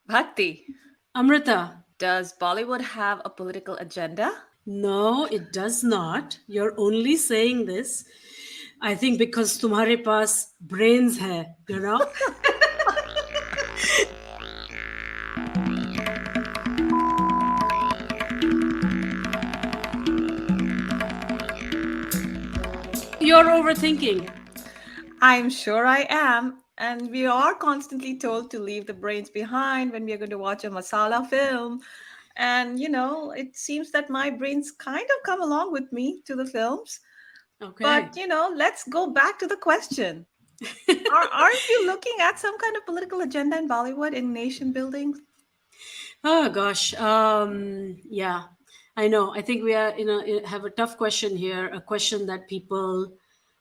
Bhakti, Amrita, does Bollywood have a political agenda? no, it does not. You're only saying this, I think, because तुम्हारे पास brains hai. You're overthinking. I'm sure I am. And we are constantly told to leave the brains behind when we are going to watch a masala film. And, it seems that my brains kind of come along with me to the films. But, Okay. let's go back to the question. Aren't we looking at some kind of political agenda in Bollywood in nation building? Oh gosh. Yeah, I know. I think we are have a tough question here, a question that people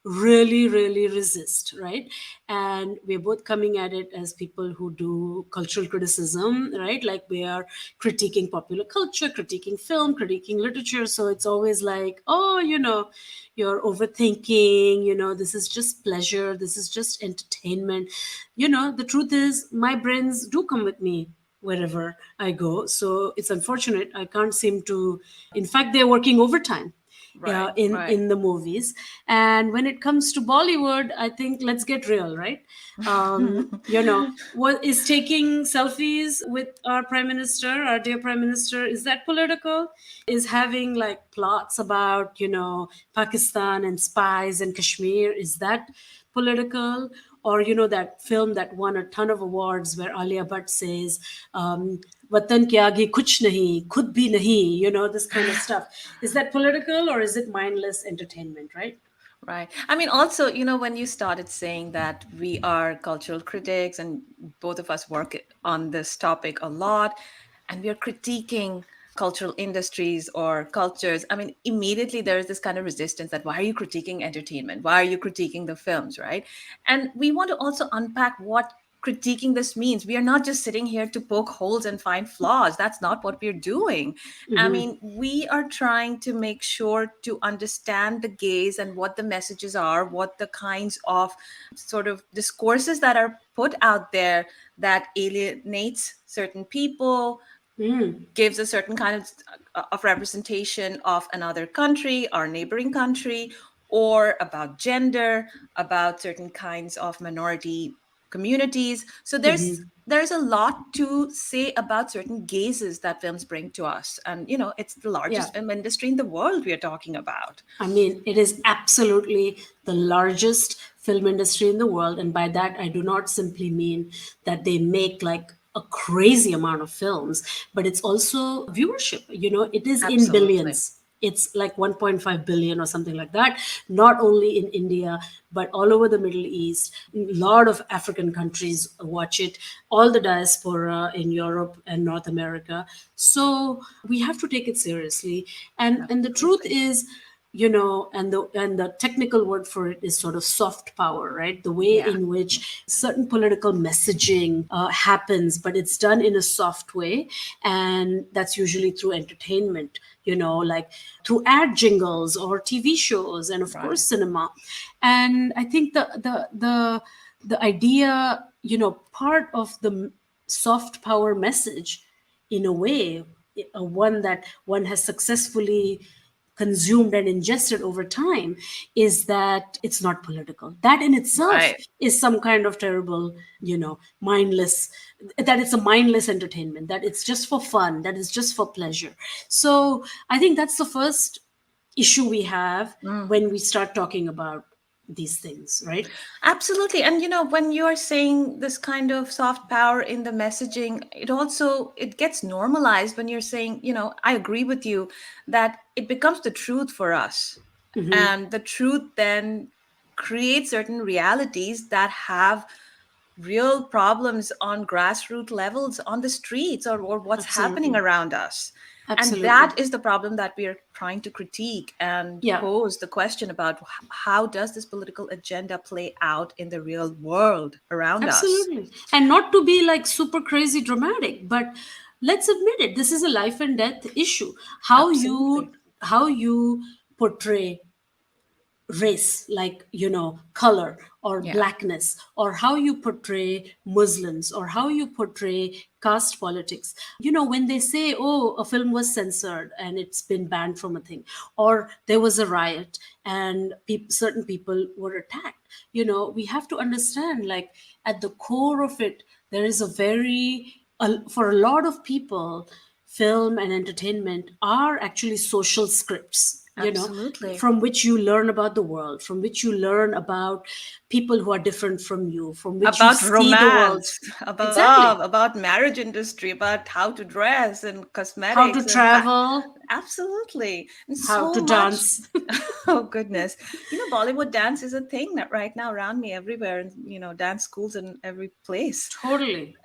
really, really resist, right? And we're both coming at it as people who do cultural criticism, right? Like we are critiquing popular culture, critiquing film, critiquing literature. So it's always like, oh, you're overthinking, this is just pleasure, this is just entertainment. The truth is, my brains do come with me wherever I go. So it's unfortunate. I can't seem to. In fact, they're working overtime Right, right. in the movies. And when it comes to Bollywood, I think let's get real, right? What is taking selfies with our prime minister, our dear prime minister? Is that political? Is having like plots about Pakistan and spies and Kashmir? Is that political? Or that film that won a ton of awards where Alia Bhatt says, "Watan ke aage kuch nahi, khud bhi nahi," this kind of stuff. Is that political or is it mindless entertainment, right? Right. I mean, also, when you started saying that we are cultural critics and both of us work on this topic a lot, and we are critiquing cultural industries or cultures, I mean, immediately there is this kind of resistance that why are you critiquing entertainment? Why are you critiquing the films, right? And we want to also unpack what critiquing this means. We are not just sitting here to poke holes and find flaws. That's not what we're doing. I mean, we are trying to make sure to understand the gaze and what the messages are, what the kinds of sort of discourses that are put out there that alienates certain people, gives a certain kind of representation of another country, our neighboring country, or about gender, about certain kinds of minority communities. So there's a lot to say about certain gazes that films bring to us. And it's the Yeah. largest film industry in the world we are talking about. I mean, it is absolutely the largest film industry in the world. And by that, I do not simply mean that they make like a crazy amount of films, but it's also viewership. It is in Absolutely. billions. It's like 1.5 billion or something like that, not only in India, but all over the Middle East. A lot of African countries watch it, all the diaspora in Europe and North America. So we have to take it seriously. And the truth Absolutely. is, and the technical word for it is sort of soft power, right? The way Yeah. in which certain political messaging happens, but it's done in a soft way, and that's usually through entertainment, like through ad jingles or TV shows, and of course Right. cinema. And I think the idea, part of the soft power message, in a way, one that one has successfully consumed and ingested over time, is that it's not political. That in itself Right. is some kind of terrible, mindless, that it's a mindless entertainment, that it's just for fun, that it's just for pleasure. So I think that's the first issue we have when we start talking about these things, right? Absolutely. And when you're saying this kind of soft power in the messaging, it gets normalized when you're saying, I agree with you that it becomes the truth for us. And the truth then creates certain realities that have real problems on grassroots levels on the streets, or what's happening Absolutely. around us. And Absolutely. that is the problem that we are trying to critique and Yeah. pose the question about how does this political agenda play out in the real world around us. Absolutely. And not to be like super crazy dramatic, but let's admit it, this is a life and death issue. How you Absolutely. how you portray race, like, color or Yeah. blackness, or how you portray Muslims, or how you portray caste politics. When they say, oh, a film was censored and it's been banned from a thing, or there was a riot and certain people were attacked, we have to understand, like, at the core of it, there is a for a lot of people, film and entertainment are actually social scripts, Absolutely. from which you learn about the world, from which you learn about people who are different from you, from which you About see the world. romance, about love, Exactly. about marriage industry, about how to dress and How to cosmetics and travel, absolutely, and how so to much. dance. Oh goodness, Bollywood dance is a thing that right now around me everywhere, and dance schools in every place. Totally.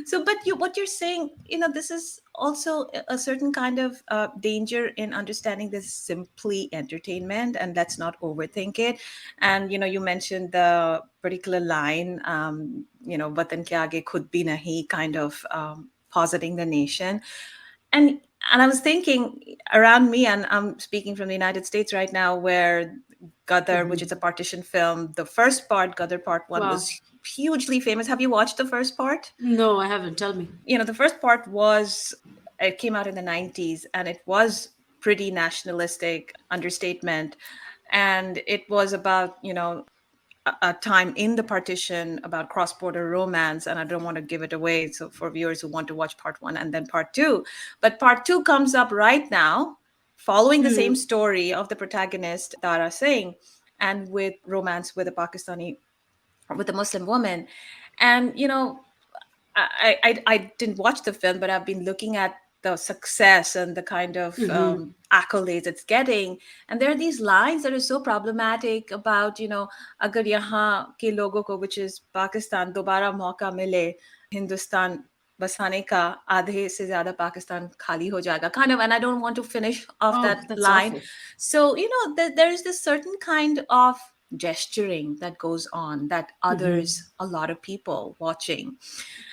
So, but what you're saying, this is also a certain kind of danger in understanding this simply entertainment, and let's not overthink it. And you mentioned the particular line, "Watan ke aage khud bhi nahi," kind of positing the nation, and I was thinking around me, and I'm speaking from the United States right now, where Gadar, which is a partition film, the first part, Gadar Part One, Wow. was hugely famous. Have you watched the first part? No, I haven't. Tell me. The first part was, it came out in the 90s, and it was pretty nationalistic, understatement. And it was about, a time in the partition about cross-border romance, and I don't want to give it away, so for viewers who want to watch part one and then part two. But part two comes up right now, following the same story of the protagonist Tara Singh, and with romance with a Pakistani, with a Muslim woman. And I didn't watch the film, but I've been looking at the success and the kind of accolades it's getting. And there are these lines that are so problematic about, agar yahan ke logo ko, which is Pakistan, dobara mauka mile, Hindustan basane ka, आधे से ज़्यादा Pakistan खाली हो जाएगा, kind of. And I don't want to finish off Oh, that that's line. awful. So, there's this certain kind of gesturing that goes on, that others, a lot of people watching.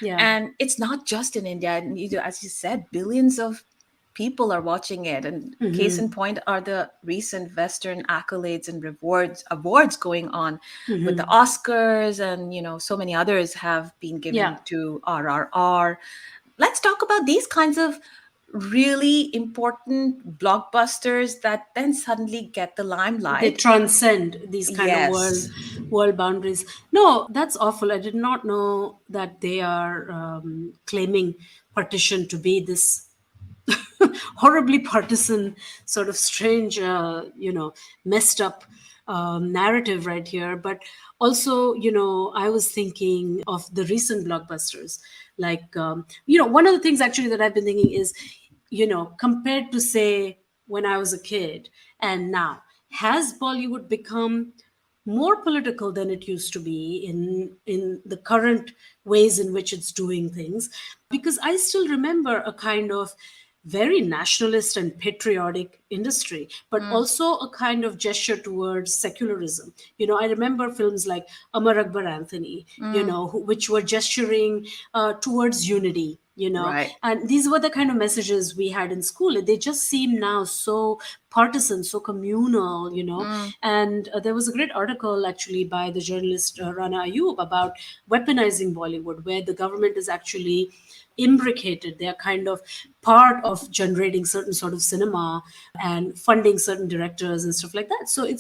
Yeah. And it's not just in India. And as you said, billions of people are watching it. And case in point are the recent Western accolades and awards going on with the Oscars, and so many others have been Yeah. given to RRR. Let's talk about these kinds of really important blockbusters that then suddenly get the They limelight. transcend these kind of Yes. world boundaries. No, that's awful. I did not know that they are claiming partition to be this horribly partisan, sort of strange, messed up narrative right here. But also, I was thinking of the recent blockbusters. Like, one of the things actually that I've been thinking is, compared to, say, when I was a kid and now, has Bollywood become more political than it used to be in the current ways in which it's doing things? Because I still remember a kind of very nationalist and patriotic industry, but Mm, also a kind of gesture towards secularism. I remember films like Amar Akbar Anthony, mm, which were gesturing towards unity, right. and these were the kind of messages we had in school. They just seem now so partisan, so communal, Mm, and there was a great article actually by the journalist Rana Ayub about weaponizing Bollywood, where the government is actually imbricated. They are kind of part of generating certain sort of cinema and funding certain directors and stuff like that. So it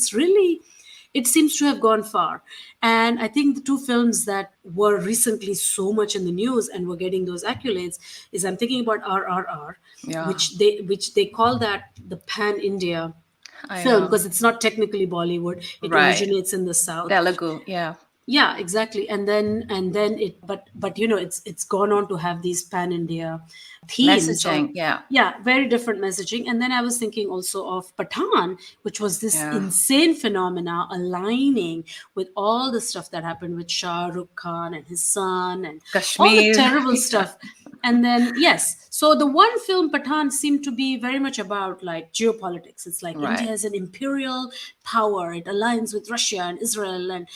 seems to have gone far. And I think the two films that were recently so much in the news and were getting those accolades is, I'm thinking about RRR, yeah, which they call that the pan India I film, know. because it's not technically Bollywood. It Right. originates in the south. Telugu, yeah. Yeah, exactly. And then it but it's gone on to have these pan India themes, or Messaging, yeah. yeah, very different messaging. And then I was thinking also of Pathan, which was this Yeah. insane phenomena aligning with all the stuff that happened with Shah Rukh Khan and his son and all the Kashmir. terrible Yeah. stuff. And then, yes, So the one film Pathan seemed to be very much about like geopolitics. It's like India Right. is an imperial power. It aligns with Russia and Israel and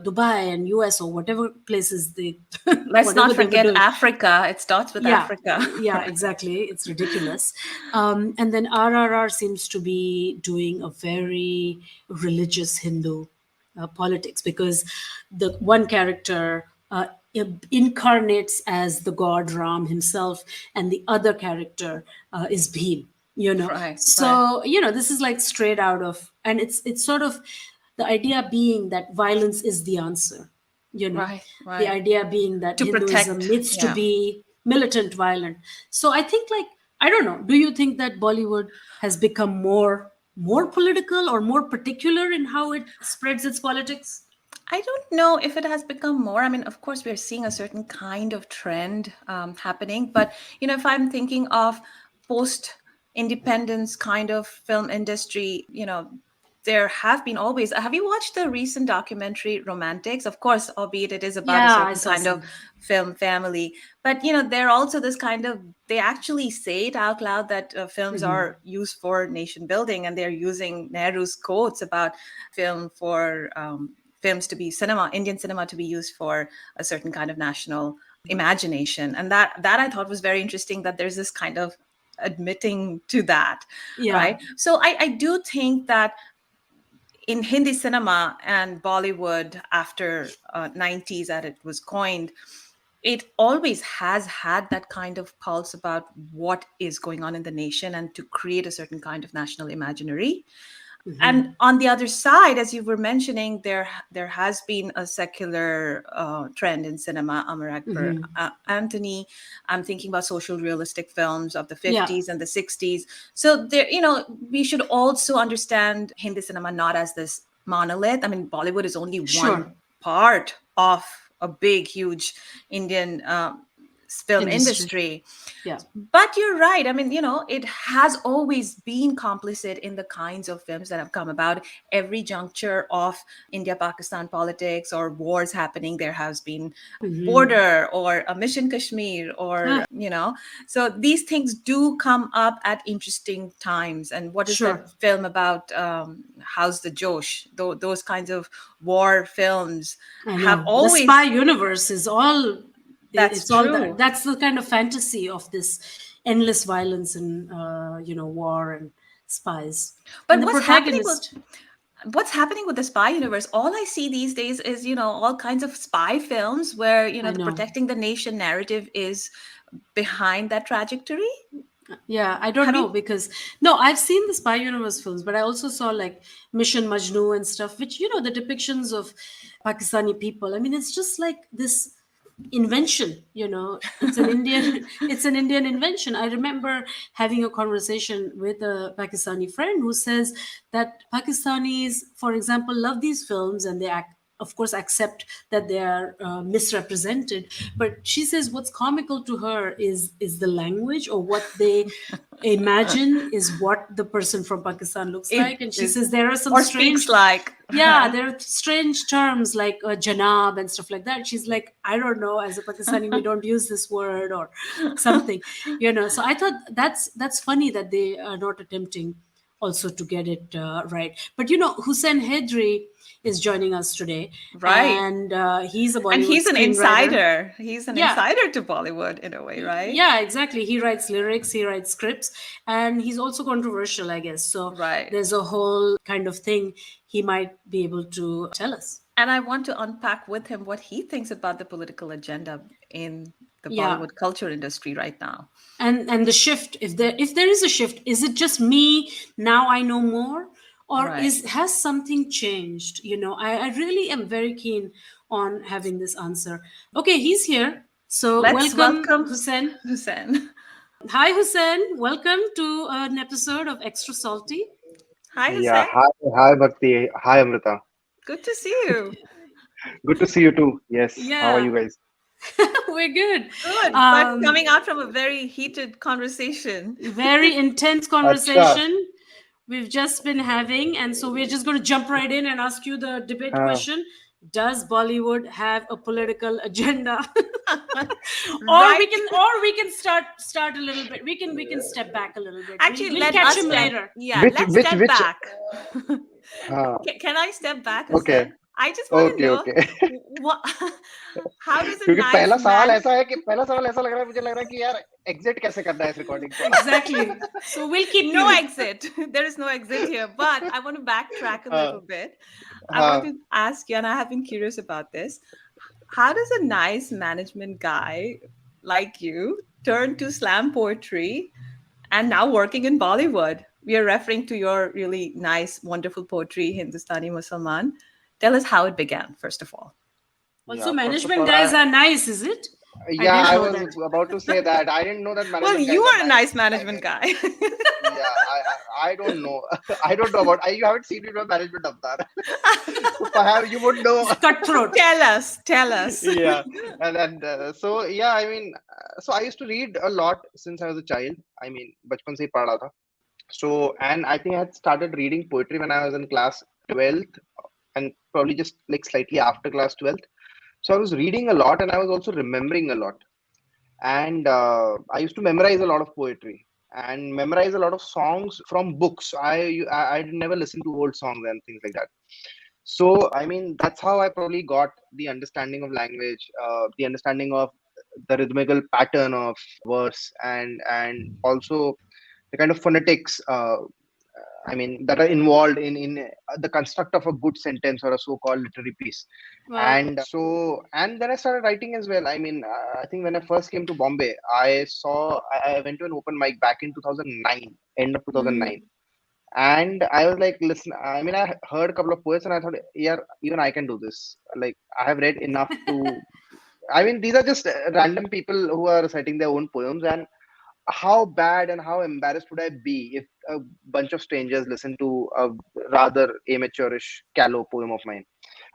Dubai and US or whatever places they Let's not whatever they were forget doing. Africa. It starts with Yeah, Africa. yeah, exactly. It's ridiculous. And then RRR seems to be doing a very religious Hindu politics, because the one character incarnates as the god Ram himself, and the other character is Bhim. Right, right, So this is like straight out of, and it's sort of the idea being that violence is the answer. you know right, the right. idea being that To Hinduism protect, needs to yeah. be militant, violent. So I think, like, I don't know, do you think that Bollywood has become more political or more particular in how it spreads its politics? I don't know if it has become more. I mean, of course, we're seeing a certain kind of trend happening. But, if I'm thinking of post independence kind of film industry, there have been always. Have you watched the recent documentary Romantics? Of course, albeit it is about a Yeah, I certain saw kind of some. film family. But, they're also this kind of, they actually say it out loud that films Hmm. are used for nation building, and they're using Nehru's quotes about film for. Films to be cinema, Indian cinema to be used for a certain kind of national imagination. And that I thought was very interesting, that there's this kind of admitting to that, Yeah. right? So I do think that in Hindi cinema and Bollywood after 90s that it was coined, it always has had that kind of pulse about what is going on in the nation and to create a certain kind of national imaginary. And Hmm. on the other side, as you were mentioning, there has been a secular trend in cinema. Amar Akbar, Hmm. Anthony. I'm thinking about social realistic films of the Yeah. 50s and the 60s. So there, we should also understand Hindi cinema not as this monolith. I mean, Bollywood is only one Sure. part of a big, huge Indian film Industry. industry. Yeah. But you're right. I mean, it has always been complicit in the kinds of films that have come about. Every juncture of India Pakistan politics or wars happening, there has been Hmm. border or a mission Kashmir, Ah, or, so these things do come up at interesting times. And what is that sure. film about? How's the Josh? Those kinds of war films I have know. The spy always. universe is all, That's it's all that. true. That's the kind of fantasy of this endless violence and, war and spies. But And the protagonist. what's happening with the spy universe? All I see these days is, all kinds of spy films where, I the know. protecting the nation narrative is behind that trajectory. Yeah, I don't Have know, you? because no, I've seen the spy universe films, but I also saw like Mission Majnu and stuff, which, the depictions of Pakistani people. I mean, it's just like this invention. It's an Indian it's an Indian invention. I remember having a conversation with a Pakistani friend who says that Pakistanis, for example, love these films, and they of course accept that they are misrepresented, but she says what's comical to her is the language, or what they imagine is what the person from Pakistan looks It like. And she is, says there are some or speaks strange, like, yeah, right? there are strange terms like janab and stuff like that. She's like, I don't know, as a Pakistani we don't use this word or something. So I thought that's funny that they are not attempting also to get it right. But Hussain Haidry is joining us today, Right. and he's a And Bollywood he's an screenwriter. insider. He's an Yeah, insider to Bollywood in a way, right? yeah, exactly. He writes lyrics, he writes scripts, and he's also controversial, I guess. So Right. there's a whole kind of thing he might be able to tell us. And I want to unpack with him what he thinks about the political agenda in the Yeah. Bollywood culture industry right now. And the shift, if there is a shift, is it just me now I know more, or Right. is has something changed? I really am very keen on having this answer. Okay, he's here. So Let's welcome, welcome Hussein. Hussein. Hi, Hussein. Welcome to an episode of Extra Salty. Hi, Yeah, Hussein. hi Bhakti, hi Amrita. Good to see you. Good to see you too. Yes, how are Yeah, you guys? we're good. Good, but Um, coming out from a very heated conversation. very intense Acha, conversation we've just been having, and so we're just going to jump right in and ask you the debate uh, question. Does Bollywood have a political agenda? Right. Or we can start a little bit. We can step back a little bit. Actually, We'll let catch us him step. later. Yeah, Which let's which step which? back. Uh, Can I step back, okay, Hussain? I just want to okay, know okay. what. How does a क्योंकि nice man? पहला सवाल ऐसा लग रहा है मुझे लग रहा है कि यार एग्जिट कैसे करना है इस रिकॉर्डिंग को. Exactly. So we'll keep No you. exit. There is no exit here. But I want to backtrack a little हाँ bit. I want हाँ to ask you, and I have been curious about this. How does a nice management guy like you turn to slam poetry and now working in Bollywood? We are referring to your really nice, wonderful poetry, Hindustani Mussalman. Tell us how it began, first of all. Also, yeah. First of management all, guys are nice, is it? I yeah, didn't I know was that. about to say that. I didn't know that Well, management you guys are are a nice. nice management guy. Yeah, I don't know. I don't know about. You haven't seen me do a management avatar, so perhaps you would know. It's cutthroat. Tell us, tell us. Yeah, and so yeah, I mean, so I used to read a lot since I was a child. I mean, बचपन से ही पढ़ रहा था. So, and I think I had started reading poetry when I was in class 12th, and probably just like slightly after class 12th. So I was reading a lot, and I was also remembering a lot. And I used to memorize a lot of poetry and memorize a lot of songs from books. I never listened to old songs and things like that. So I mean, that's how I probably got the understanding of language, the understanding of the rhythmical pattern of verse, and also the kind of phonetics. I mean, that are involved in the construct of a good sentence or a so-called literary piece. Wow. And so, and then I started writing as well. I mean, I think when I first came to Bombay, I went to an open mic back in 2009, end of 2009. Mm. And I was like, listen, I mean, I heard a couple of poets and I thought, yeah, even I can do this. Like, I have read enough to, I mean, these are just random people who are reciting their own poems. And how bad and how embarrassed would I be if a bunch of strangers listen to a rather amateurish, callow poem of mine?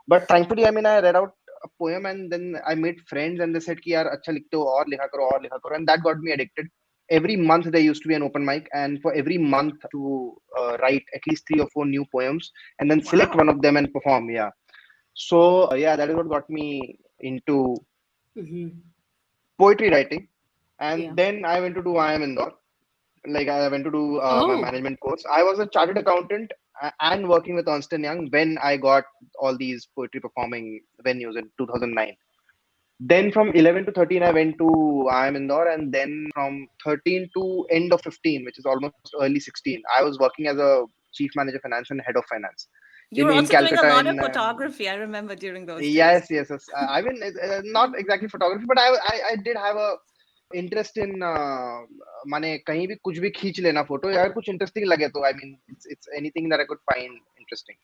But thankfully, I mean, I read out a poem and then I made friends and they said कि यार अच्छा लिखते हो और लिखा करो, and that got me addicted. Every month there used to be an open mic, and for every month to write at least 3 or 4 new poems and then select Wow. one of them and perform. Yeah. So yeah, that is what got me into Hmm. poetry writing. Yeah. And then I went to do IIM Indore. Like I went to do my Oh. management course. I was a chartered accountant and working with Ernst and Young when I got all these poetry performing venues in 2009. Then from 11 to 13, I went to IIM Indore, and then from 13 to end of 15, which is almost early 16, I was working as a chief manager finance and head of finance You were in also doing a Calcutta. lot of In photography, I remember during those days. Yes, yes, yes. I mean, not exactly photography, but I did have a interest in माने कहीं भी कुछ भी खींच लेना photo अगर कुछ interesting लगे तो I mean it's anything that I could find interesting.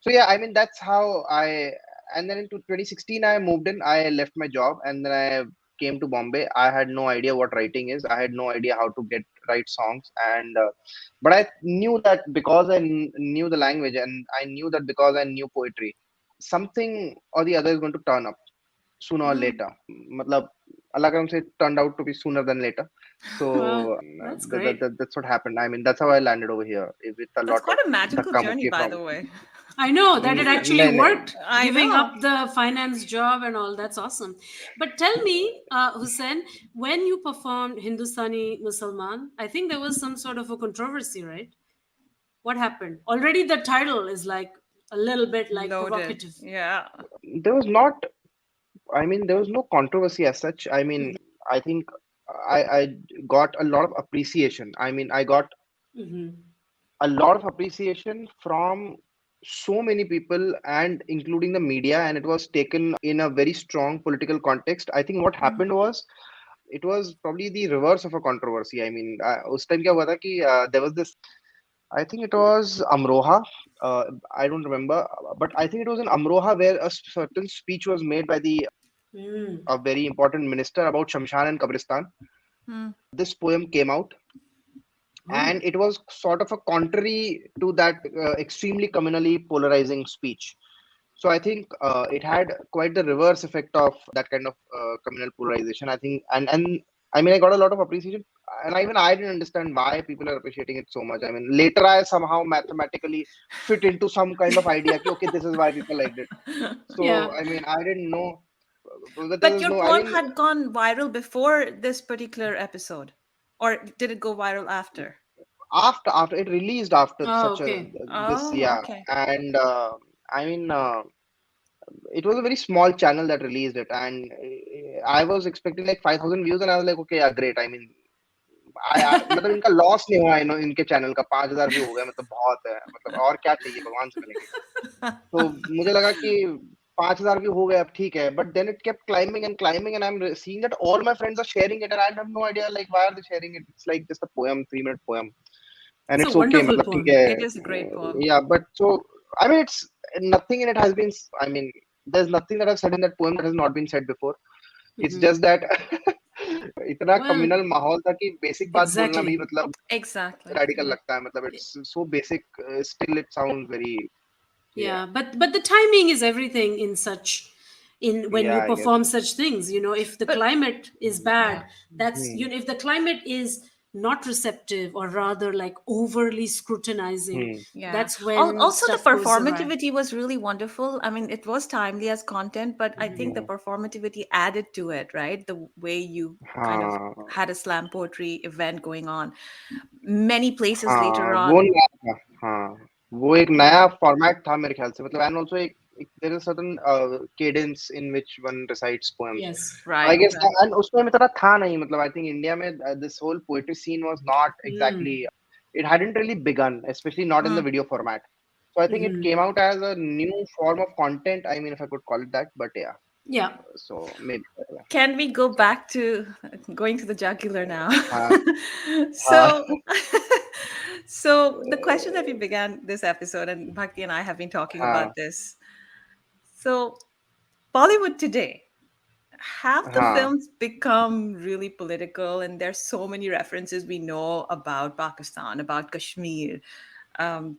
So yeah, I mean that's how I, and then in 2016 I moved in. I left my job and then I came to Bombay. I had no idea what writing is. I had no idea how to get write songs, and but I knew that because knew the language, and I knew that because I knew poetry, something or the other is going to turn up sooner or Mm. later. मतलब Allah Karam say turned out to be sooner than later. Wow. So That's great. that's what happened. I mean, that's how I landed over here with a That's lot quite of a magical dhakka journey, mukki by from. the way. I know that it actually नहीं नहीं. worked, I giving know. up the finance job and all. That's awesome. But tell me, Hussein, when you performed Hindustani Mussalman, I think there was some sort of a controversy, right? What happened? Already the title is like a little bit like Loaded. provocative. Yeah. There was not. I mean, there was no controversy as such. I mean, I think I got a lot of appreciation. I mean, I got Mm-hmm. a lot of appreciation from so many people and including the media, and it was taken in a very strong political context. I think what happened was it was probably the reverse of a controversy. I mean, उस time क्या हुआ था कि there was this, I think it was Amroha. I don't remember, but I think it was in Amroha where a certain speech was made by the Mm. a very important minister about Shamshan and Kabristan. Hmm. This poem came out, Oh. and it was sort of a contrary to that extremely communally polarizing speech. So I think it had quite the reverse effect of that kind of communal polarization. I think, and I mean, I got a lot of appreciation. and even I didn't understand why people are appreciating it so much. I mean, later I somehow mathematically fit into some kind of idea. Okay, this is why people liked it. Yeah. So I mean, I didn't know. But there But is your no. I poem mean, had gone viral before this particular episode, or did it go viral after? after it released after Oh, such a okay. this Oh, yeah, okay. and I mean. It was a very small channel that released it, and I was expecting like 5,000 views, and I was like, okay, yeah, great. I mean, मतलब इनका loss नहीं हुआ इनके channel का 5,000 view हो गया मतलब बहुत है मतलब और क्या चाहिए भगवान से मिलेंगे तो मुझे लगा कि 5,000 व्यू हो गए अब ठीक है but then it kept climbing and I'm seeing that all my friends are sharing it and I have no idea like why are they sharing it. It's like just a poem, 3-minute poem, and It's a it's okay wonderful मतलब ठीक poem. है It is a great poem. yeah but so I mean it's nothing in it has been I mean there's nothing that I've said in that poem that has not been said before. It's Hmm. just that इतना Well, communal माहौल था कि basic बात बोलना भी exactly. मतलब Exactly. radical Yeah. लगता है मतलब it's so basic still it sounds very yeah Yeah, but the timing is everything in such, in when yeah you I guess perform such things. If the But climate is yeah. bad, that's, hmm, if the climate is not receptive, or rather like overly scrutinizing, hmm, Yeah. that's when Also, the stuff goes awry. performativity was really wonderful. I mean, it was timely as content, but I think the hmm. performativity added to it, right? The way you kind of हाँ had a slam poetry event going on. Many places later हाँ वो on. नया था हाँ वो एक Yeah. नया format था मेरे ख्याल से मतलब and also एक there is a certain cadence in which one recites poems. Yes. I Right, guess right. and उसमें इतना था नहीं मतलब I think India में this whole poetry scene was not Mm. exactly it hadn't really begun, especially not in the Mm. video format. So I think it Hmm. came out as a new form of content. I mean, if I could call it that, but yeah. Yeah. So maybe. Can we go So back to going to the jugular now? हाँ हाँ So, so the question that we began this episode, and Bhakti and I have been talking हाँ about this. So, Bollywood today, have the हाँ films become really political? And there's so many references we know about Pakistan, about Kashmir, um,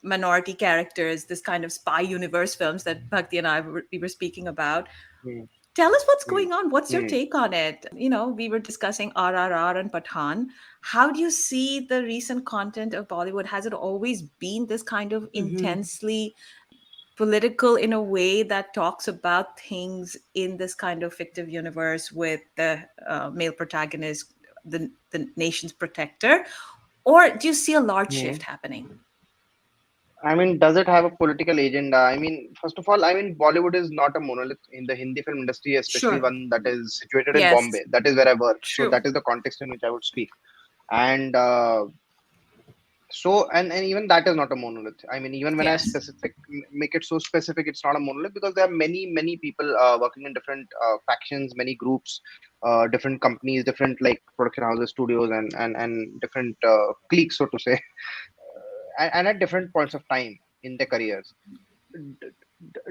minority characters, this kind of spy universe films that Bhakti and we were speaking about. Hmm, Tell us what's hmm, going on. What's your hmm, take on it? We were discussing RRR and Pathan. How do you see the recent content of Bollywood? Has it always been this kind of Hmm. intensely political in a way that talks about things in this kind of fictive universe with the male protagonist, the nation's protector? Or do you see a large hmm. shift happening? I mean, does it have a political agenda? I mean, first of all, I mean, Bollywood is not a monolith in the Hindi film industry, especially Sure. one that is situated in Yes, Bombay. That is where I work. So true. that is the context in which I would speak. And and even that is not a monolith. I mean, even when I Yes. specific make it so specific, it's not a monolith because there are many people working in different factions, many groups, different companies, different like production houses, studios, and different cliques, so to say, and at different points of time in their careers.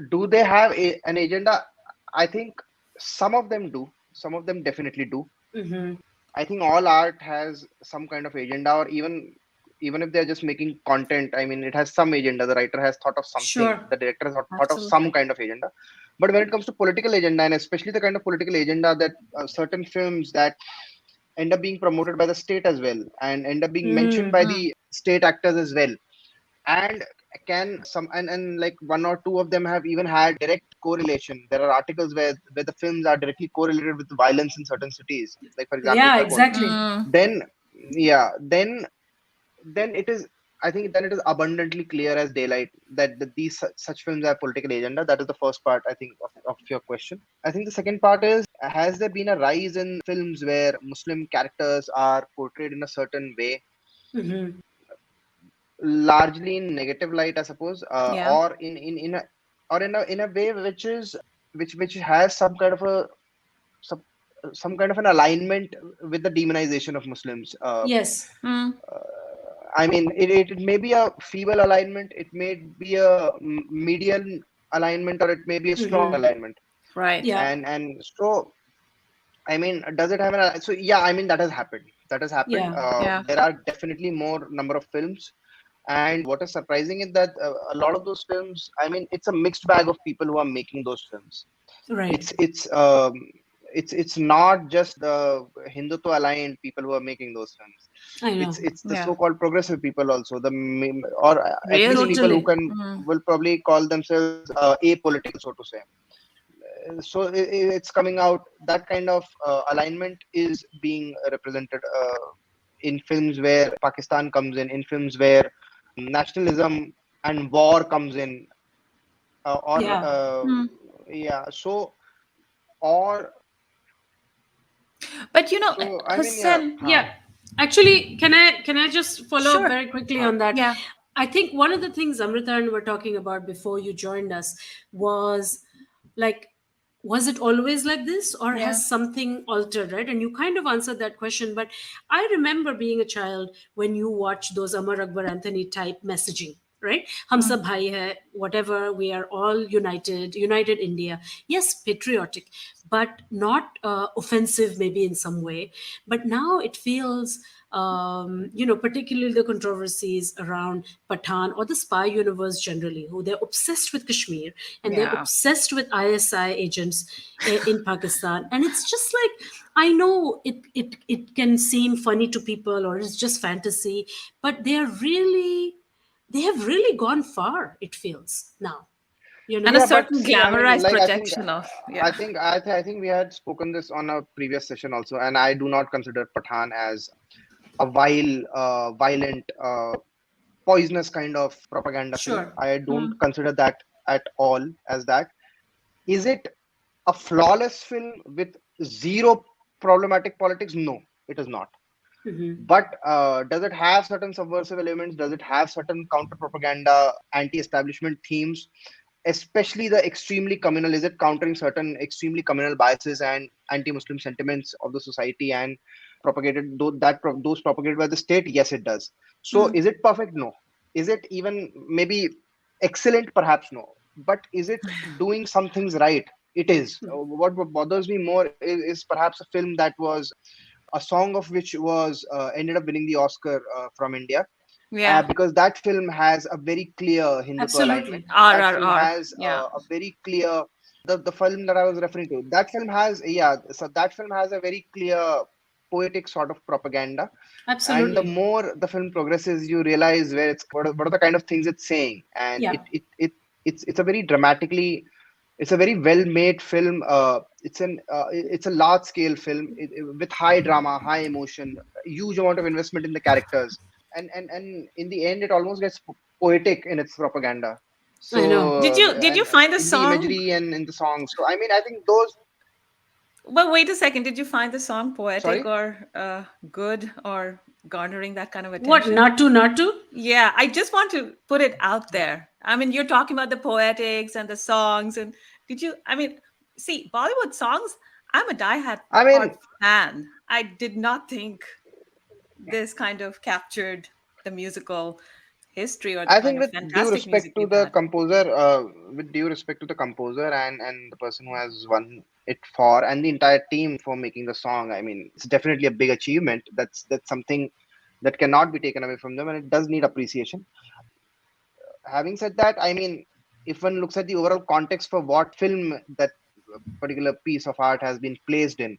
Do they have an agenda? I think some of them do. Some of them definitely do. Hmm. I think all art has some kind of agenda, or even if they're just making content, I mean, it has some agenda. The writer has thought of something. Sure. The director has thought of some Absolutely. kind of agenda. But when it comes to political agenda, and especially the kind of political agenda that certain films that end up being promoted by the state as well, and end up being mentioned by Mm. the state actors as well, and can some and like one or two of them have even had direct correlation. There are articles where the films are directly correlated with violence in certain cities, like for example Yeah, Karbot. exactly. Mm. Then yeah, then it is, I think then it is abundantly clear as daylight that these such films have political agenda. That is the first part, I think, of your question. I think the second part is, has there been a rise in films where Muslim characters are portrayed in a certain way, Hmm. largely in negative light, I suppose, Yeah. or in a or in a way which has some, some kind of an alignment with the demonization of Muslims. Yes. Mm. I mean, it may be a feeble alignment, it may be a median alignment, or it may be a strong Hmm. alignment. Right. Yeah. And so, I mean, does it have an? So yeah, I mean that has happened. That has happened. Yeah. Yeah. There are definitely more number of films, and what is surprising is that a lot of those films. I mean, it's a mixed bag of people who are making those films. Right. It's it's not just the Hindutva aligned people who are making those films. I It's know. it's the Yeah. so-called progressive people also, or at least Really? people who Totally. can will probably call themselves apolitical, so to say. So it's coming out that kind of alignment is being represented in films where Pakistan comes in films where nationalism and war comes in, or Yeah. Hmm. yeah. So or But so I mean, yeah, Hussein, Yeah. Actually, can I just follow up sure. very quickly on that? Yeah. I think one of the things Amrita and were talking about before you joined us was like, was it always like this, or Yeah. has something altered, right? And you kind of answered that question, but I remember being a child when you watched those Amar Akbar Anthony type messaging, right? Hum Mm. sab bhai hai, whatever, we are all united India. Yes, patriotic, but not offensive, maybe in some way. But now it feels, particularly the controversies around Pathan or the spy universe generally, who they're obsessed with Kashmir and they're Yeah. obsessed with ISI agents in Pakistan. And it's just like, I know it can seem funny to people or it's just fantasy, but they have really gone far, it feels now, you And a know? yeah. But certain see, I mean, glamorized like projection of, yeah. I think we had spoken this on a previous session also, and I do not consider Pathan as a violent, poisonous kind of propaganda film. Sure. I don't Mm. consider that at all as that. Is it a flawless film with zero problematic politics? No, it is not. Hmm. But does it have certain subversive elements? Does it have certain counter propaganda, anti-establishment themes? Especially the extremely communal, is it countering certain extremely communal biases and anti-Muslim sentiments of the society and those propagated by the state? Yes, it does. So Mm. is it perfect? No. Is it even maybe excellent? Perhaps no. But is it doing some things right? It is. What bothers me more is perhaps a film that was a song of which was ended up winning the Oscar from India, Yeah. because that film has a very clear Hindutva alignment. Absolutely. That film RRR. has Yeah. a very clear the film that I was referring to. That film has, yeah. So that film has a very clear poetic sort of propaganda, and the Absolutely. more the film progresses, you realize where what are the kind of things it's saying, and Yeah. it's a very dramatically, it's a very well made film. It's a large scale film with high drama, high emotion, huge amount of investment in the characters, and in the end, it almost gets poetic in its propaganda. I know. Did So you and find the in the song? imagery and in the songs. So I mean, I think those. Well, wait a second. Did you find the song poetic Sorry. or good or garnering that kind of What, attention? not to, not to? Yeah, I just want to put it out there. I mean, you're talking about the poetics and the songs, and did you? I mean, see, Bollywood songs. I'm a diehard I hard mean, fan. I did not think this kind of captured the musical history or the I kind think of with due fantastic respect music to we've the had. composer, with due respect to the composer and the person who has won it for, and the entire team for making the song, I mean, it's definitely a big achievement. That's something that cannot be taken away from them, and it does need appreciation. Having said that, I mean, if one looks at the overall context for what film that particular piece of art has been placed in,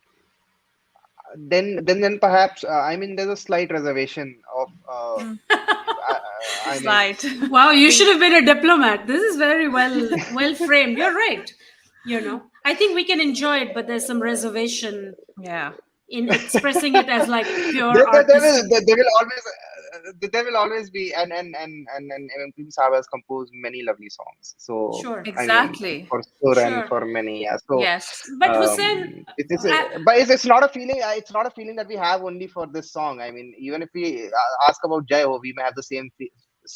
then perhaps I mean, there's a slight reservation of Mm. I mean. Slight. Wow, you should Being, have been a diplomat. This is very well framed. You're right. I think we can enjoy it, but there's some reservation yeah. in expressing it as like pure There will artistic. there will always be, and M.P. Saab has composed many lovely songs. So Sure. I mean, Exactly. for sure, and Sure. for many, yeah. So Yes. But Hussein, it's I, but it's not a feeling. It's not a feeling that we have only for this song. I mean, even if we ask about Jai Ho, we may have the same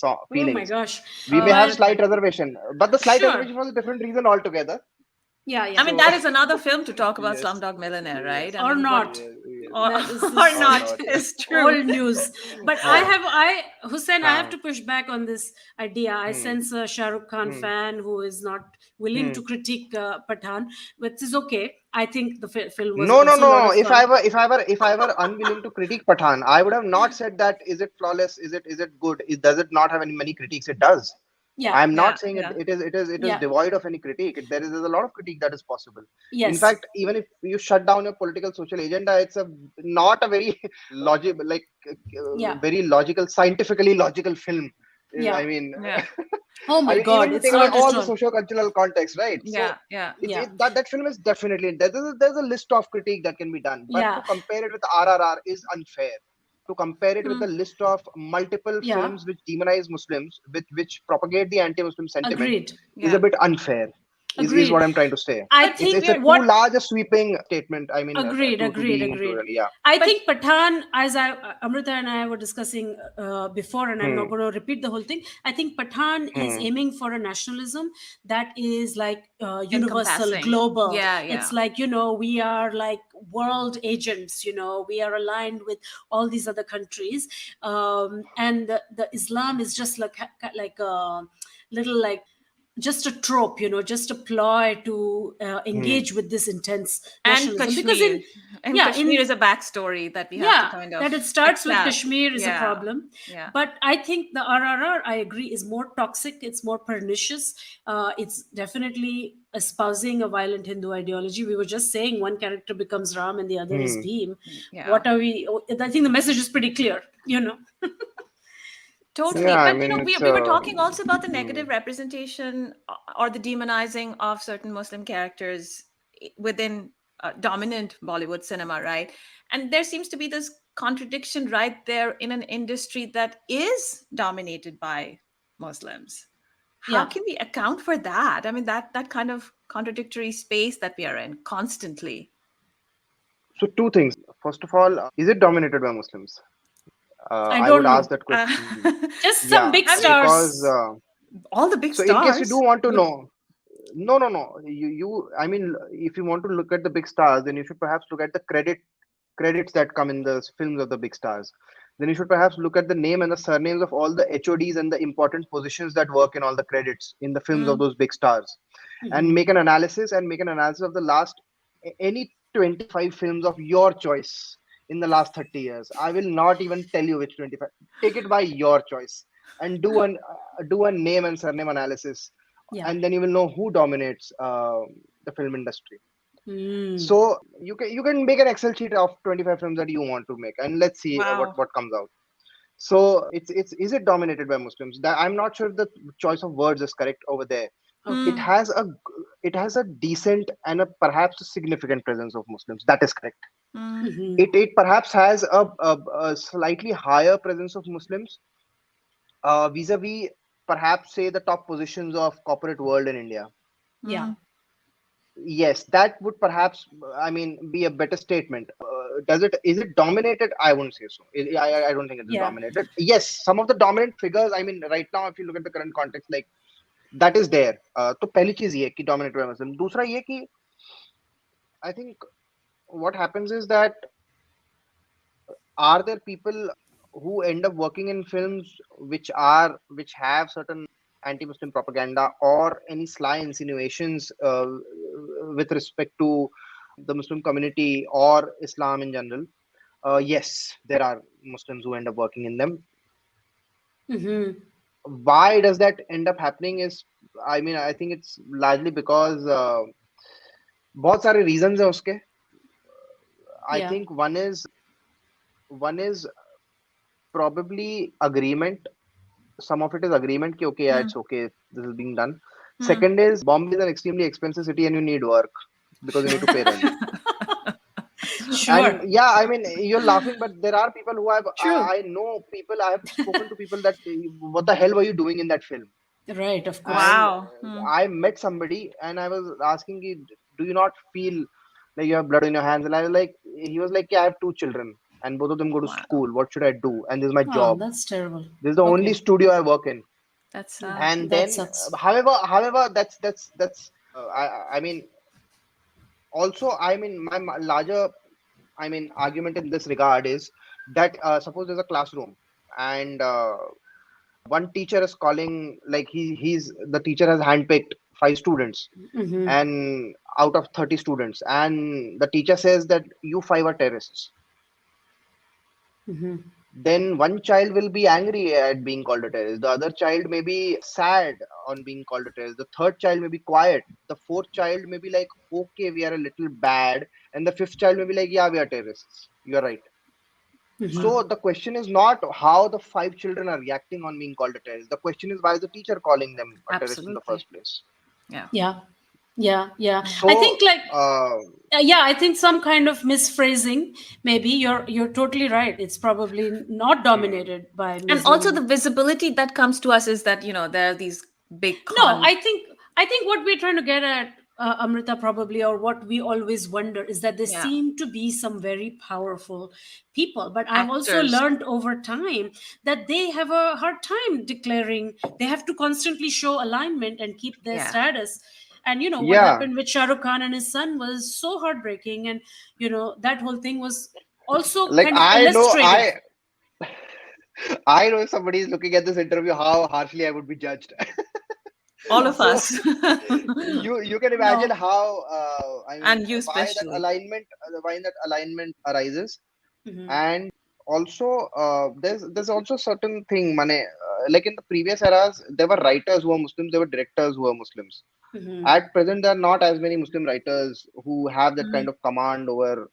oh my feelings. gosh. We may have But slight reservation, but the slight sure. reservation was a different reason altogether. Yeah, I yeah. mean, So that is another film to talk about yes, Slumdog Millionaire, right? yes, I Or mean, what not. yes, yes. or That is or this Or not not, yes. is true. old news. But Huh, Hussein, I have huh, to push back on this idea. I hmm, sense a Shah Rukh Khan hmm, fan who is not willing hmm. to critique Pathan, which is okay. I think the film was No, no, also a lot no. of fun. If I were unwilling to critique Pathan, I would have not said that. Is it flawless? Is it good? Does it not have any many critiques? It does. Yeah. I'm Yeah, not saying yeah. it is Yeah. devoid of any critique. There's a lot of critique that is possible. In Yes. fact, even if you shut down your political social agenda, it's a not a very logical, like Yeah. very logical, scientifically logical film. Yeah. I mean, Yeah, Oh I my mean, even God, if you it's take away not at all the all. socio-cultural context, right? So yeah, yeah. Yeah. that film is definitely there's a list of critique that can be done, but to Yeah. compare it with RRR is unfair. To compare it with Hmm. the list of multiple Yeah. films which demonize Muslims, with which propagate the anti-Muslim sentiment, Agreed. is a Yeah. bit unfair. Is what Agreed. I'm trying to say. I But It's think a too what large a sweeping statement. I mean, Agreed, to agreed, be agreed. included. Yeah. I but think Pathan, as Amrita and I were discussing before, and I'm not Hmm. going to repeat the whole thing. I think Pathan is Hmm. aiming for a nationalism that is like universal, encompassing. global. Yeah, It's yeah. like, we are like world agents. We are aligned with all these other countries, and the Islam is just like a little like just a trope, just a ploy to Hmm. engage with this intense And nationalism. Because Kashmir. And yeah, Kashmir in is a backstory that we have to yeah, kind that of it starts with accept. Kashmir is a Yeah, problem. yeah. But I think the RRR, I agree, is more toxic. It's more pernicious. It's definitely espousing a violent Hindu ideology. We were just saying one character becomes Ram and the other is Hmm. Bhim. Yeah. What are we? I think the message is pretty clear. Totally. Yeah. I But mean, it's we were talking also about the hmm. negative representation or the demonizing of certain Muslim characters within dominant Bollywood cinema, right? And there seems to be this contradiction right there in an industry that is dominated by Muslims. How Yeah. can we account for that? I mean, that kind of contradictory space that we are in constantly. So two things. First of all, is it dominated by Muslims? I I would don't ask know. that Uh, question. Just some Yeah, big I mean, because stars. all the big so in case you do stars want to would. know, no. I mean, if you want to look at the big stars, then you should perhaps look at the credits that come in the films of the big stars. Then you should perhaps look at the name and the surnames of all the HODs and the important positions that work in all the credits in the films of Mm, those big stars, and Mhm. make an analysis of the last any 25 films of your choice in the last 30 years. I will not even tell you which 25. Take it by your choice and do a name and surname analysis, Yeah. and then you will know who dominates the film industry. Mm. So you can make an Excel sheet of 25 films that you want to make, and let's see what wow. what comes out. So it's is it dominated by Muslims? That I'm not sure if the choice of words is correct over there. It Okay. Mm, has a decent and a perhaps a significant presence of Muslims. That is correct. mm, Mhm. It perhaps has a slightly higher presence of Muslims vis-a-vis perhaps say the top positions of corporate world in India. Yeah. mm. Yes, that would perhaps, I mean, be a better statement. Is it dominated? I wouldn't say so. I don't think it is Yeah. dominated. Yes, some of the dominant figures, I mean, right now, if you look at the current context, like that is there. तो पहली चीज ये कि dominated by Muslim. दूसरा ये कि I think what happens is that are there people who end up working in films which have certain anti-Muslim propaganda or any sly insinuations with respect to the Muslim community or Islam in general? Yes, there are Muslims who end up working in them. Mhm. Why does that end up happening? Is I mean, I think it's largely because बहुत सारे reasons हैं उसके. I Yeah. think one is probably agreement. Some of it is agreement ki okay, yeah, Mm, it's okay, this is being done. mm. Second is Bombay is an extremely expensive city and you need work because you need to pay rent. Sure. And yeah, I mean, you're laughing, but there are people who True. I know people, I have spoken to people that what the hell were you doing in that film? Right. Of course. And Wow. Mm. I met somebody and I was asking, do you not feel like you have blood in your hands? And I was like, he was like, yeah, I have two children and both of them go to Wow. school. What should I do? And this is my Oh, job. that's terrible. This is the only Okay. studio I work in. That's Yeah. sad. And That then, sucks. however, that's I mean, also, I mean, my larger, I mean, argument in this regard is that suppose there's a classroom and one teacher is calling like he's the teacher has handpicked 5 students Mhm. and out of 30 students, and the teacher says that you 5 are terrorists. then one child will be angry at being called a terrorist. The other child may be sad on being called a terrorist. The third child may be quiet. The fourth child may be like, okay, we are a little bad. And the fifth child may be like, yeah, we are terrorists. You're right. So the question is not how the five children are reacting on being called a terrorist. The question is, why is the teacher calling them a terrorist in the Absolutely. first place? Yeah. Yeah. Yeah. Yeah. I think So, like yeah, I think some kind of misphrasing. Maybe you're totally right. It's probably not hmm. dominated by And also Muslim. the visibility that comes to us is that, there are these big No, con. I think what we're trying to get at, Amrita, probably, or what we always wonder, is that there Yeah. seem to be some very powerful people, but I've also Actors. learned over time that they have a hard time declaring. They have to constantly show alignment and keep their Yeah. status. And what Yeah, happened with Shah Rukh Khan and his son was so heartbreaking, and that whole thing was also like kind of illustrative. I know if somebody is looking at this interview, how harshly I would be judged. All of No, So us. you can imagine no. how I mean And you especially. why that alignment arises, Hmm. and also there's also certain thing, mane, like in the previous eras there were writers who were Muslims, there were directors who were Muslims. Hmm. At present, there are not as many Muslim writers who have that kind Mm, of command over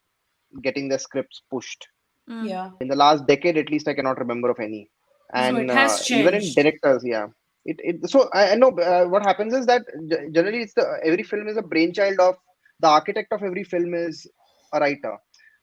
getting their scripts pushed. mm, Yeah. In the last decade, at least, I cannot remember of any. So And it has even in changed. directors, yeah. So I know what happens is that generally every film is a brainchild of the architect of every film is a writer.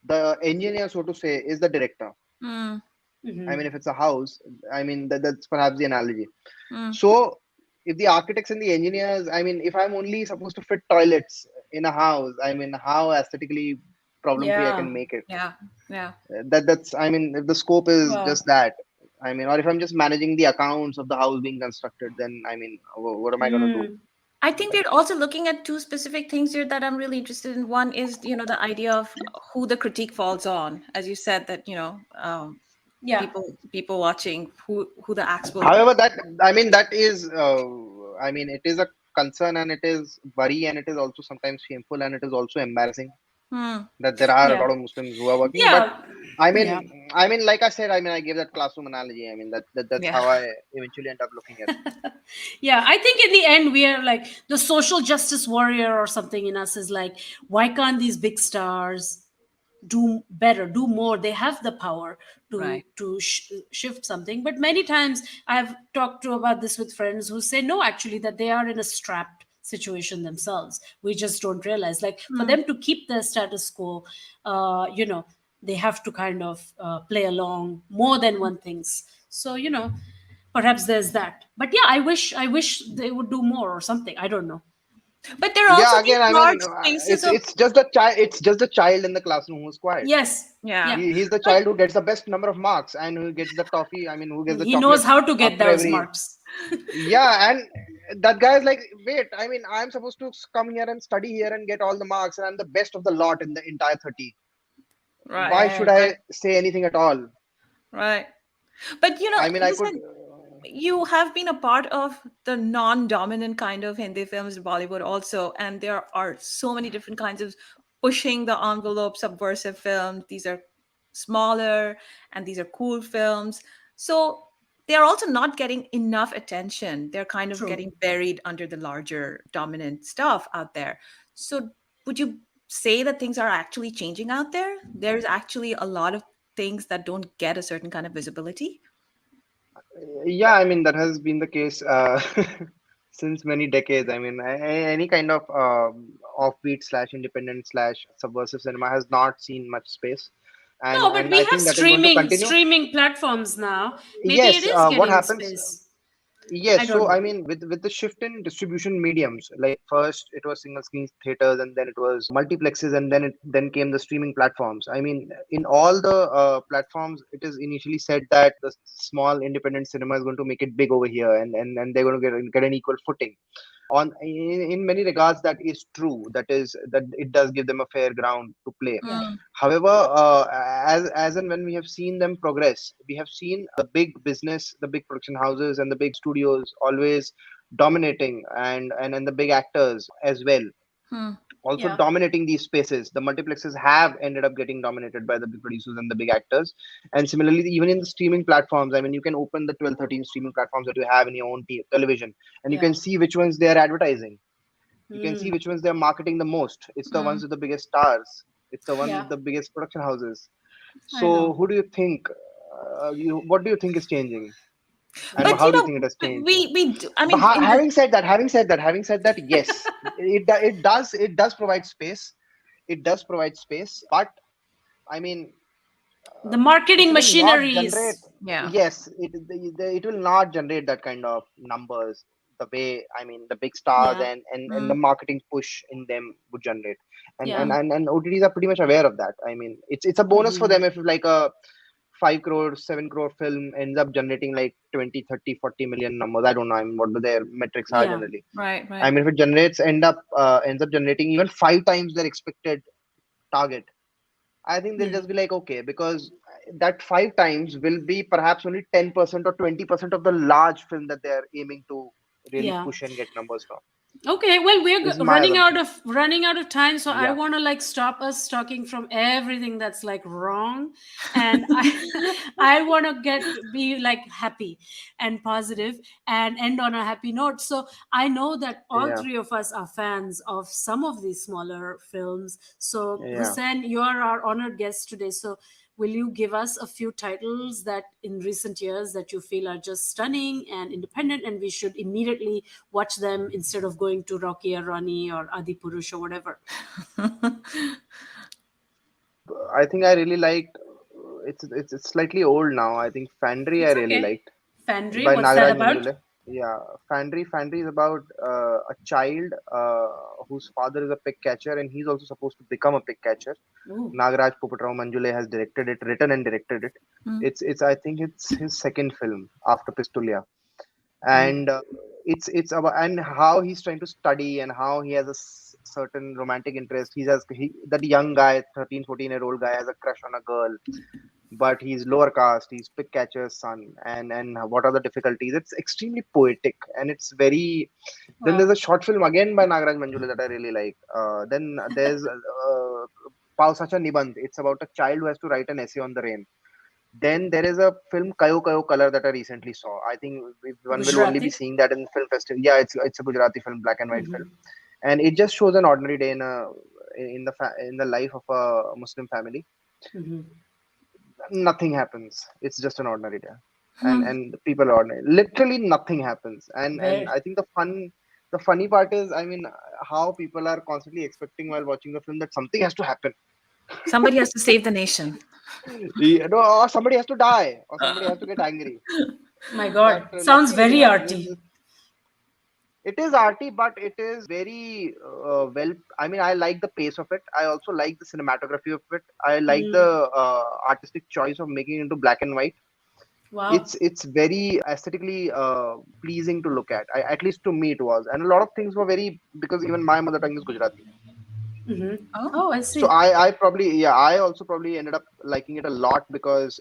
The engineer, so to say, is the director. mm, I Hmm. mean, if it's a house, I mean that's perhaps the analogy. mm. So if the architects and the engineers, I mean, if I'm only supposed to fit toilets in a house, I mean, how aesthetically problem free I Yeah. can make it? Yeah. Yeah. That's I mean, if the scope is Wow. just that, I mean, or if I'm just managing the accounts of the house being constructed, then I mean, what am I going to do? Mm. I think we're also looking at two specific things here that I'm really interested in. One is, the idea of who the critique falls on. As you said, that, Yeah. people watching who the axe will. However, that I mean, that is I mean, it is a concern and it is worry and it is also sometimes shameful and it is also embarrassing Hmm. that there are a Yeah. lot of Muslims who are working. But Yeah. I Yeah. mean, I mean, like I said, I mean, I gave that classroom analogy. I mean, that's Yeah. how I eventually end up looking at it. Yeah. I think in the end, we are like the social justice warrior or something in us is like, why can't these big stars do better, do more? They have the power to Right. shift something. But many times I've talked to about this with friends who say no, actually, that they are in a strapped situation themselves. We just don't realize, like, for Hmm. them to keep their status quo, they have to kind of play along more than one thinks. So perhaps there's that. But yeah, I wish they would do more or something. I don't know. But there are also Yeah, these again, I large mean, spaces of. it's just the child. It's just the child in the classroom who's quiet. Yes. Yeah. Yeah. He's the But child who gets the best number of marks and who gets the toffee. I mean, who gets the he knows chocolates how to get after those every. marks. Yeah, and that guy is like, wait, I mean, I'm supposed to come here and study here and get all the marks, and I'm the best of the lot in the entire 30. Right. Why should Right. Right. I say anything at all? Right. But I mean, I could. listen, you have been a part of the non-dominant kind of Hindi films in Bollywood also, and there are so many different kinds of pushing the envelope subversive films. These are smaller and these are cool films. So they're also not getting enough attention. They're kind of True. getting buried under the larger dominant stuff out there. So would you say that things are actually changing out there? There's actually a lot of things that don't get a certain kind of visibility. Yeah, I mean, that has been the case since many decades. I mean, any kind of offbeat slash independent slash subversive cinema has not seen much space, No, but and we I have think that is going to streaming continue. streaming platforms now. Maybe it Yes, is what getting happens? space. I Yes, don't so I know. mean, with the shift in distribution mediums, like first it was single screen theaters, and then it was multiplexes, and then came the streaming platforms. I mean, in all the platforms, it is initially said that the small independent cinema is going to make it big over here, and they're going to get an equal footing. In many regards, that is true. That is that it does give them a fair ground to play. Yeah. Mm, However, as and when we have seen them progress, we have seen the big business, the big production houses, and the big studios always dominating, and the big actors as well. hmm. also Yeah. dominating these spaces. The multiplexes have ended up getting dominated by the big producers and the big actors. And similarly, even in the streaming platforms, I mean, you can open the 12, 13 streaming platforms that you have in your own television, and you Yeah. can see which ones they are advertising. You can see Mm. which ones they're marketing the most. It's the ones Mm. with the biggest stars. It's the ones Yeah. with the biggest production houses. I So, know. who do you think? What do you think is changing, and But how Right. do you think it has changed? we do, I But mean, in the having said that, yes, it does provide space. It does provide space, but I mean, The it marketing will not machinery generate. is. yeah. Yes, it will not generate that kind of numbers the way, I mean, the big stars Yeah. and the Mm, marketing push in them would generate. and and Yeah. mm, and, and OTTs are pretty much aware of that. I mean, it's a bonus for Hmm. them if like a 5 crore 7 crore film ends up generating like 20, 30, 40 million numbers. I don't know, I mean, what their metrics are Yeah. generally. right, I right. mean, if it ends up generating even 5 times their expected target, I think they'll Yeah. just be like, okay, because that 5 times will be perhaps only 10% or 20% of the large film that they're aiming to really Yeah. push and get numbers from. Okay, well, we're Is my running out assumption. of time, so I Yeah, want to like stop us talking from everything that's like wrong, and I, I want to be like happy and positive and end on a happy note. So I know that all yeah, three of us are fans of some of these smaller films. So yeah. Hussein, you are our honored guest today. So will you give us a few titles that in recent years that you feel are just stunning and independent, and we should immediately watch them instead of going to Rocky or Ronnie or Adi Purush or whatever? I think I really liked. It's slightly old now. I think Fandry I It's really okay. liked Fandry, by what's that Nagaraj about? Manjule. Yeah, Fandry is about a child whose father is a pig catcher, and he's also supposed to become a pig catcher. Ooh. Nagaraj Popatrao Manjule has directed it, written and directed it. Mm, It's I think it's his second film after Pistolia, Mm. and it's about and how he's trying to study and how he has a certain romantic interest. That young guy, 13, 14-year-old guy, has a crush on a girl, but he's lower caste. He's pig catcher's son, and what are the difficulties? It's extremely poetic, and it's very. Then there's Wow. a short film again by Nagaraj Manjule that I really like. Then there's Pausacha Nibandh. It's about a child who has to write an essay on the rain. Then there is a film Kayo Kayo Color that I recently saw. I think one will only be Gujarati. seeing that in film festival. Yeah, it's a Gujarati film, black and white film, Hmm. and it just shows an ordinary day in the life of a Muslim family. Hmm. Nothing happens. It's just an ordinary day, and mm. and the people are ordinary. Literally nothing happens, and Where? I think the funny part is, I mean, how people are constantly expecting while watching the film that something has to happen. Somebody has to save the nation. Or somebody has to die, or somebody has to get angry. My But God, sounds literally, very arty. it is arty, but it is very well. I mean, I like the pace of it. I also like the cinematography of it. I like Mm. the artistic choice of making it into black and white. Wow. It's very aesthetically pleasing to look at. At least to me, it was. And a lot of things were very, because even my mother tongue is Gujarati. Hmm. Oh, Oh, I So see. I also probably ended up liking it a lot because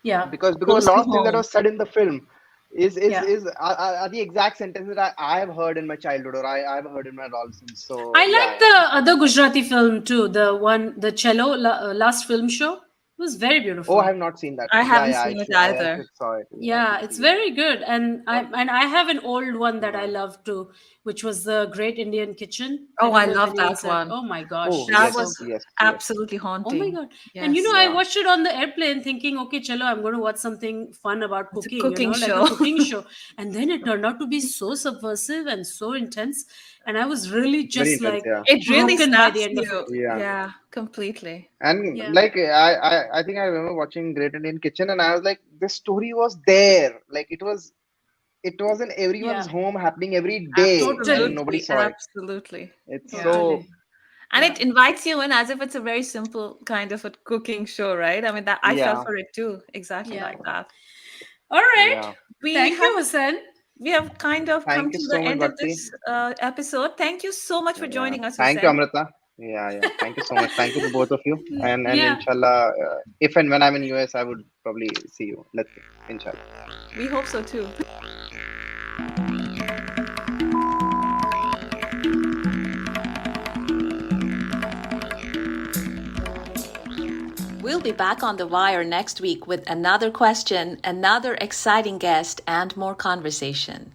Yeah. a close lot to of things that home. was said in the film Yeah. are the exact sentences that I have heard in my childhood, or I've heard in my adolescence. So I yeah, like the other Gujarati film too. The one, the cello, last film show. It was very oh, I beautiful. have not seen that. I Yeah, haven't yeah, seen it either. should saw it. Yeah, I Yeah, should it's see it. very good, and Or, I have an old one that I hmm. love too, which was the Great Indian Kitchen. I Oh, don't I know if love anyone's that ever. one. Oh my Oh gosh, it's That so was yes, good. yes, yes. absolutely Oh my haunting. God. And Yes. I Yeah, watched it on the airplane thinking, okay, chalo, I'm going to watch something fun about It's a cooking, cooking like a show. cooking show. And then it turned out to be so subversive and so intense. And I was really it's very just intense. like Yeah, It really broken by the snaps end of you. it. yeah. Yeah, completely. And Yeah. like I think I remember watching Great Indian Kitchen, and I was like, this story was there. Like it was in everyone's Yeah. home, happening every day, and Totally. nobody Absolutely. saw it. Absolutely. It's Yeah. so Totally. And Yeah. it invites you in as if it's a very simple kind of a cooking show, right? I mean, that I felt yeah, for it too, exactly Yeah. like that. All right. yeah. We Thank have you, Hussein. we have kind of come Thank you to the so much, end of Bhakti. this episode. Thank you so much for Yeah, joining us, thank you, Hussein. Amrita. Yeah, yeah. Thank you so much. Thank you to both of you. And Yeah. inshallah, if and when I'm in US, I would probably see you. Let's see. Inshallah. We hope so too. We'll be back on the wire next week with another question, another exciting guest, and more conversation.